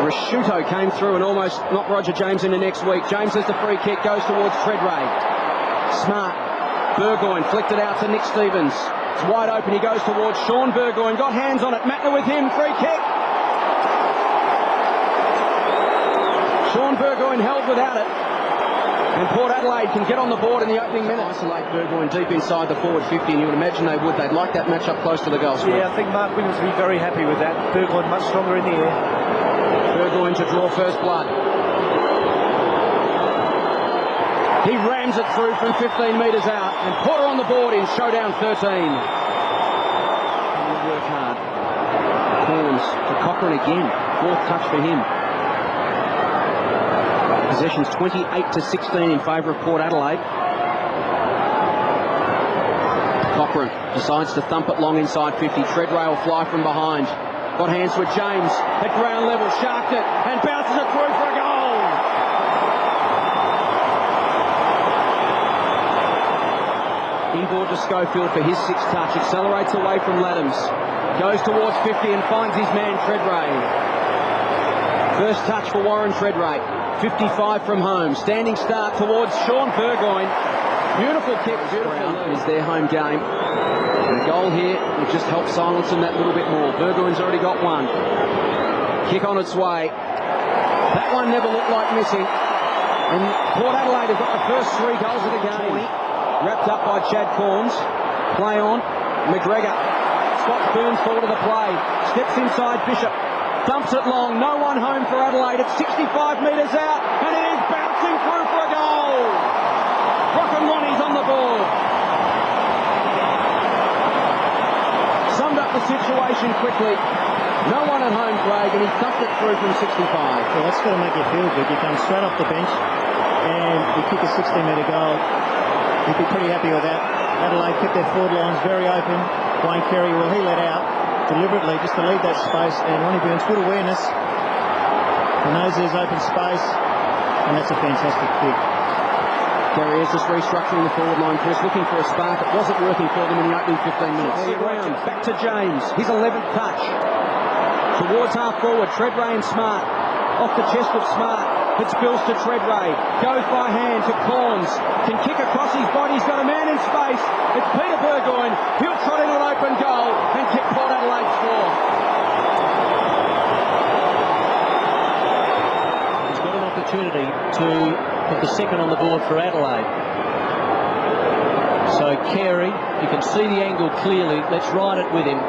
Rashuto came through and almost knocked Roger James into next week. James has the free kick, goes towards Treadray. Smart. Burgoyne flicked it out to Nick Stevens. It's wide open, he goes towards Sean Burgoyne. Got hands on it, Matner with him, free kick. Sean Burgoyne held without it. And Port Adelaide can get on the board in the opening minutes. Isolate Burgoyne deep inside the forward 50, and you would imagine they would. They'd like that match up close to the goal square. Yeah, I think Mark Williams will be very happy with that. Burgoyne much stronger in the air. Burgoyne to draw first blood. He rams it through from 15 metres out, and Porter on the board in showdown 13. He will work hard. Corns to Cochrane again. Fourth touch for him. Possessions 28-16 in favour of Port Adelaide. Cochrane decides to thump it long inside 50. Treadray will fly from behind. Got hands to it. James at ground level, sharked it and bounces it through for a goal. Inboard to Schofield for his sixth touch. Accelerates away from Laddams. Goes towards 50 and finds his man Treadray. First touch for Warren Treadray. 55 from home. Standing start towards Sean Burgoyne. Beautiful kick. Beautiful. Is their home game. And a goal here will just help silence them that little bit more. Burgoyne's already got one. Kick on its way. That one never looked like missing. And Port Adelaide have got the first 3 goals of the game. Wrapped up by Chad Corns. Play on. McGregor. Scott Burns forward to the play. Steps inside Bishop. Dumps it long, no one home for Adelaide. It's 65 metres out, and it is bouncing through for a goal. Rock'n'Ronnie's on the board. Summed up the situation quickly. No one at home, Craig, and he thumped it through from 65. Well, that's got to make you feel good. You come straight off the bench, and you kick a 60-metre goal. You'd be pretty happy with that. Adelaide kept their forward lines very open. Wayne Carey, well, he let out deliberately just to leave that space, and Ronnie Burns, good awareness. He knows there's open space, and that's a fantastic kick. Carey is just restructuring the forward line, Chris, looking for a spark. It wasn't working for them in the opening 15 minutes. Around, back to James, his 11th touch. Towards half forward, Treadray and Smart. Off the chest of Smart. It spills to Treadray. Goes by hand to Corns. Can kick across his body. He's got a man in space. It's Peter Burgoyne. He'll trot into an open goal and kick Port Adelaide's score. He's got an opportunity to put the second on the board for Adelaide. So Carey, you can see the angle clearly. Let's ride it with him.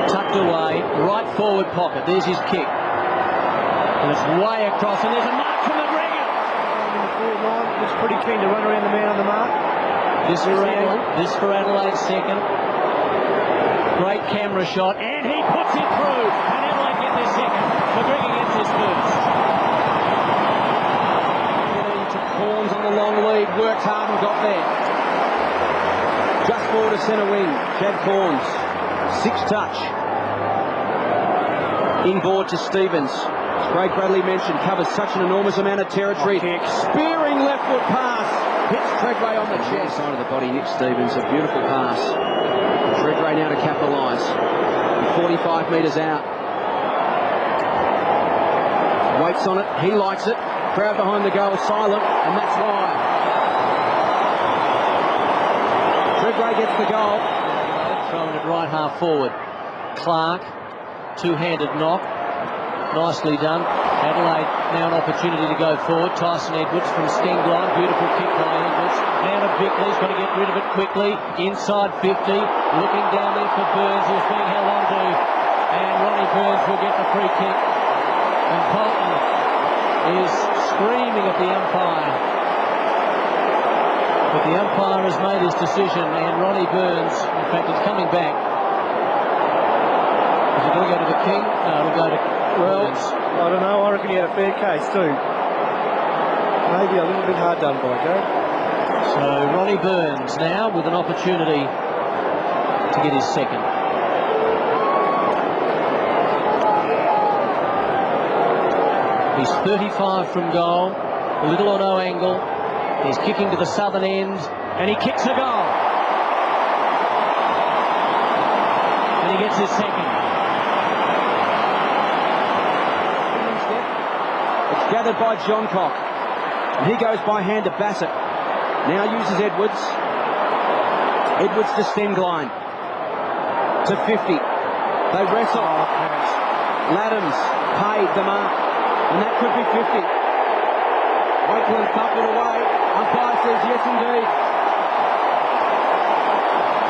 Tucked away, right forward pocket. There's his kick. And it's way across, and there's a mark from McGregor. In the forward line, looks pretty keen to run around the man on the mark. This for Adelaide's second. Great camera shot, and he puts it through. And Adelaide get their second. McGregor gets his first. To Corns on the long lead, worked hard and got there. Just forward to centre wing, Chad Corns. Sixth touch. Inboard to Stevens. As Craig Bradley mentioned, covers such an enormous amount of territory. Spearing left foot pass. Hits Treadray on the chest. Side of the body, Nick Stevens. A beautiful pass. Treadray now to capitalise. 45 metres out. Waits on it. He likes it. Crowd behind the goal silent, and that's why. Treadray gets the goal. Throwing it right half forward. Clark, two-handed knock. Nicely done. Adelaide now an opportunity to go forward. Tyson Edwards from Stengline. Beautiful kick by Edwards. Now to Bickley. He's got to get rid of it quickly. Inside 50. Looking down there for Burns, who's being held on to. And Ronnie Burns will get the free kick. And Polton is screaming at the umpire. But the umpire has made his decision, and Ronnie Burns, in fact, is coming back. Is it going to go to the King? No, it'll go to Burns. I don't know. I reckon he had a fair case too. Maybe a little bit hard done by Joe. So Ronnie Burns now with an opportunity to get his second. He's 35 from goal, little or no angle. He's kicking to the southern end, and he kicks a goal. And he gets his second. gathered by Johncock. And he goes by hand to Bassett. Now uses Edwards. Edwards to Stengline. To 50. They wrestle. Laddams paid the mark. And that could be 50. Wakeland thumped it away. Umpire says yes indeed.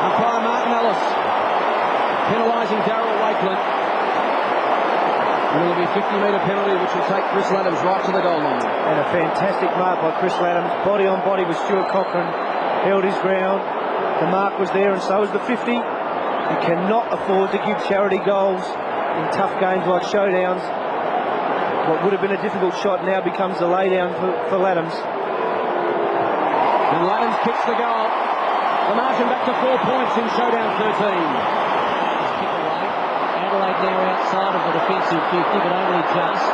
Umpire Martin Ellis penalising Darryl Wakeland. And it'll be a 50-metre penalty which will take Chris Laddams right to the goal line. And a fantastic mark by Chris Laddams. Body on body with Stuart Cochrane. Held his ground. The mark was there and so was the 50. You cannot afford to give charity goals in tough games like showdowns. What would have been a difficult shot now becomes a laydown for Laddams. And Laddams kicks the goal. The margin back to 4 points in showdown 13. Adelaide now outside of the defensive 50, but only just.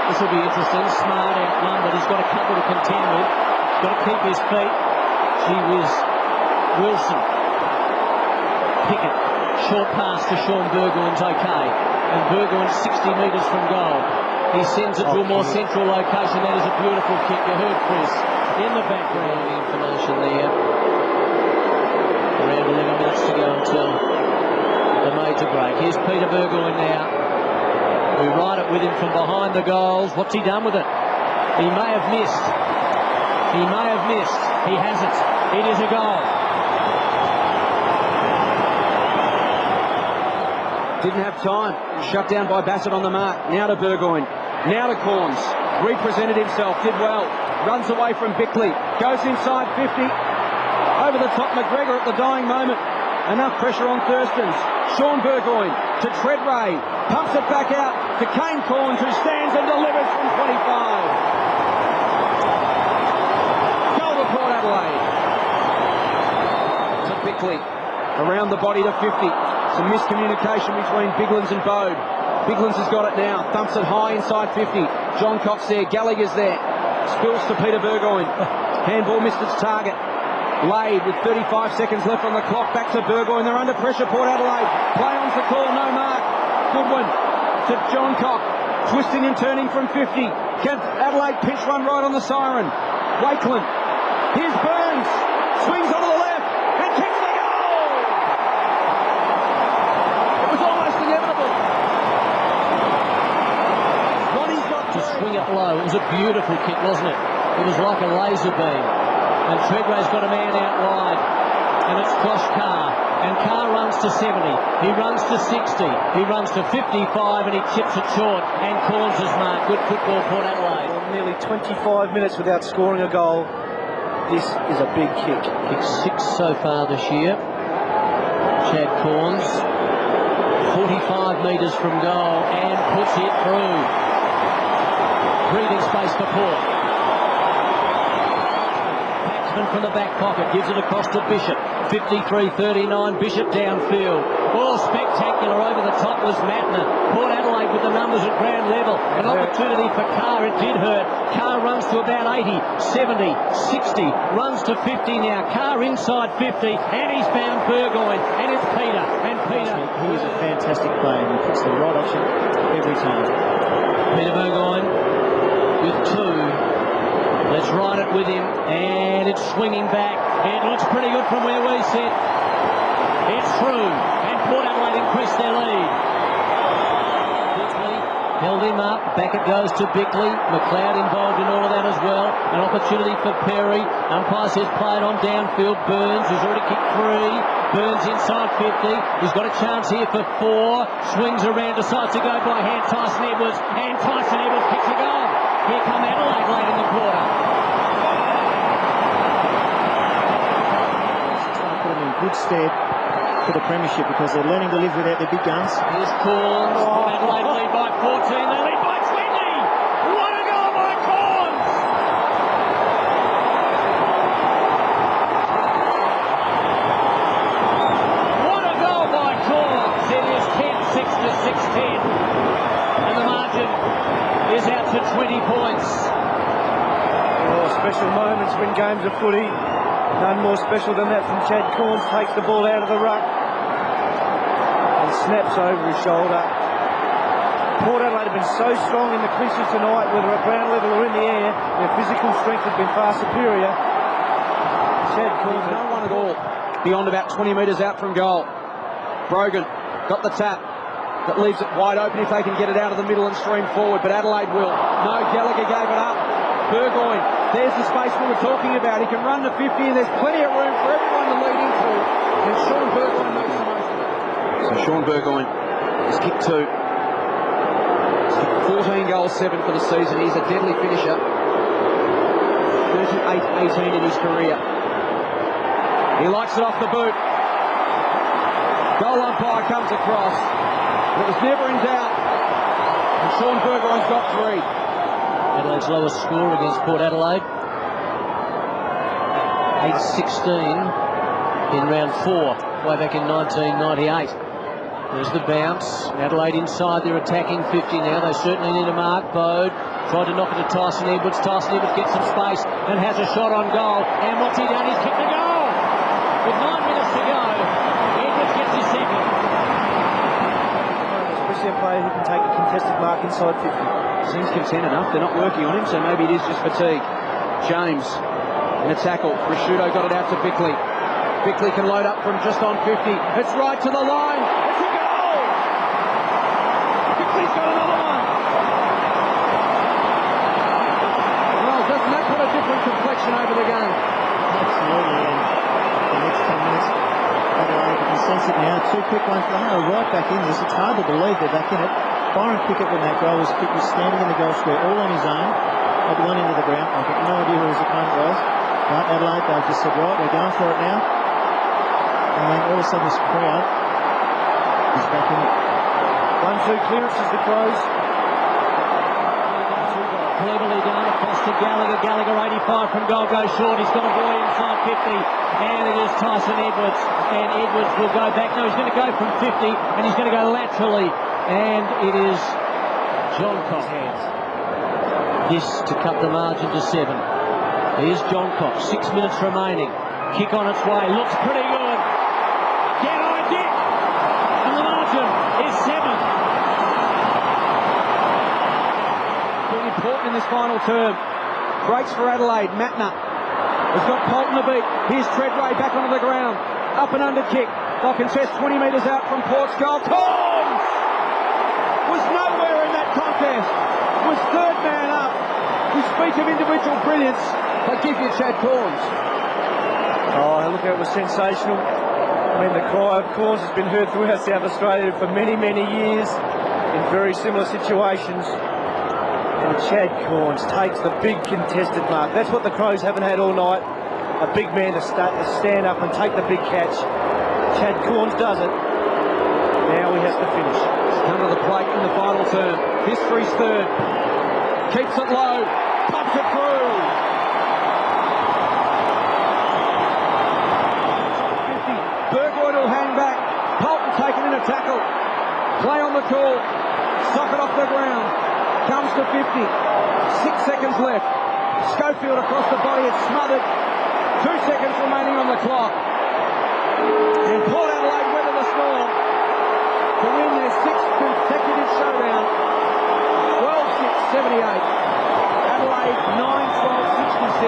This will be interesting. Smart outnumbered. He's got a couple to contend with. Got to keep his feet. Gee whiz. Wilson. Pickett. Short pass to Sean Burgoyne's okay. And Burgoyne's 60 metres from goal. He sends it to a more central location. That is a beautiful kick. You heard Chris in the background. The information there. Around 11 minutes to go until the major break. Here's Peter Burgoyne now. We ride it with him from behind the goals. What's he done with it? He may have missed. He may have missed. He hasn't. It is a goal. Didn't have time. Shut down by Bassett on the mark. Now to Burgoyne. Now to Corns. Represented himself. Did well. Runs away from Bickley. Goes inside 50. Over the top McGregor at the dying moment. Enough pressure on Thurstons. Sean Burgoyne to Treadray. Pumps it back out to Kane Corns, who stands and delivers from 25. Goal to Port Adelaide. To Bickley. Around the body to 50. Some miscommunication between Biglands and Bode. Biglands has got it now. Thumps it high inside 50. John Cox there. Gallagher's there. Spills to Peter Burgoyne. Handball missed its target. Laid with 35 seconds left on the clock. Back to Burgoyne. They're under pressure, Port Adelaide. Play on's the call. No mark. Goodwin to John Cock. Twisting and turning from 50. Can Adelaide pinch one right on the siren? Wakeland. Here's Burns. Swings onto the left. And kicks the goal! It was almost inevitable. Ronnie's got To swing it low. It was a beautiful kick, wasn't it? It was like a laser beam. And Treadray's got a man out wide. And it's Josh Carr. And Carr runs to 70. He runs to 60. He runs to 55 and he chips it short. And Corns is marked. Good football, Port Adelaide. Well, nearly 25 minutes without scoring a goal. This is a big kick. Kicked 6 so far this year. Chad Corns. 45 metres from goal and puts it through. Breathing space for Port. From the back pocket, gives it across to Bishop. 53-39, Bishop downfield. Oh, spectacular over the top was Mattner. Port Adelaide with the numbers at ground level. An opportunity for Carr, it did hurt. Carr runs to about 80, 70, 60, runs to 50 now. Carr inside 50, and he's found Burgoyne, and it's Peter, and Peter. He is a fantastic player, and he puts the right option every time. Peter Burgoyne with 2. Let's ride it with him, and it's swinging back. It looks pretty good from where we sit. It's through, and Port Adelaide increased their lead. Bickley held him up. Back it goes to Bickley. McLeod involved in all of that as well. An opportunity for Perry. Umpire says play it on downfield. Burns, who's already kicked 3. Burns inside 50. He's got a chance here for 4. Swings around, decides to go by hand. Tyson Edwards, and Tyson Edwards kicks a goal. Here come Adelaide late in the quarter. Put them in good stead for the premiership because they're learning to live without their big guns. Here's Corns. Adelaide lead by 14. They lead by 20. What a goal by Corns! What a goal by Corns! It is 10-6 to 6-10. And the margin is out to 20 points. Oh, special moments when games of footy. None more special than that from Chad Corns. Takes the ball out of the ruck and snaps over his shoulder. Port Adelaide have been so strong in the clinches tonight, whether at ground level or in the air. Their physical strength has been far superior. Chad calls No one at all beyond about 20 metres out from goal. Brogan got the tap. That leaves it wide open if they can get it out of the middle and stream forward, but Adelaide will. No, Gallagher gave it up. Burgoyne, there's the space we were talking about. He can run the 50 and there's plenty of room for everyone to lead into. And Sean Burgoyne makes the most of it. So Sean Burgoyne has kicked 2. He's kicked 14 goals, 7 for the season. He's a deadly finisher. 38-18 in his career. He likes it off the boot. Goal umpire comes across. It was never in doubt. And Sean Burgoyne's got 3. Adelaide's lowest score against Port Adelaide. 8-16 in round 4, way back in 1998. There's the bounce. Adelaide inside, they're attacking 50 now. They certainly need a mark. Bode tried to knock it to Tyson Edwards. Tyson Edwards gets some space and has a shot on goal. And what's he done? He's kicked the goal! With 9 minutes to go, Edwards gets his second. especially a player who can take a contested mark inside 50. Seems content enough. They're not working on him, so maybe it is just fatigue. James in a tackle. Prosciutto got it out to Bickley. Bickley can load up from just on 50. It's right to the line. It's a goal! Bickley's got another one. Well, doesn't that put a different complexion over the game? Absolutely, and the next 10 minutes, Adelaide can sense it now. 2 quick ones. They are right back in this. It's hard to believe they're back in it. Byron Pickett, when that goal was kicked, was standing in the goal square all on his own at one end of the ground. I've got no idea who his opponent was. But Adelaide, they've just said, right, we're going for it now. And all of a sudden this crowd is back in it. 1-2 clearances the Crows. Cleverly done across to Gallagher. Gallagher 85 from goal, goes short. He's got a boy inside 50. And it is Tyson Edwards. And Edwards will go back. No, he's going to go from 50 and he's going to go laterally. And it is John Cox. This to cut the margin to 7. Here's John Cox. 6 minutes remaining. Kick on its way. Looks pretty good. Get on it, Dick. And the margin is 7. Very important in this final term. Breaks for Adelaide. Matner has got Polton to beat. Here's Treadway back onto the ground. Up and under kick. They'll contest 20 metres out from Port's goal. Corns was nowhere in that contest. Was third man up. You speak of individual brilliance. I give you Chad Corns. Oh, look, it was sensational. I mean, the cry of Corns has been heard throughout South Australia for many, many years in very similar situations. And Chad Corns takes the big contested mark. That's what the Crows haven't had all night. A big man to stand up and take the big catch. Chad Corns does it. Now he has to finish. He's come to the plate in the final term. History's third. Keeps it low. Pops it through. 50. Burgoyne will hang back. Polton taken in a tackle. Play on the call. Sock it off the ground. Comes to 50. 6 seconds left. Schofield across the body. It's smothered. 2 seconds remaining on the clock. And Port Adelaide weather the storm to win their 6th consecutive showdown. 12-6-78. Adelaide 9-12-66.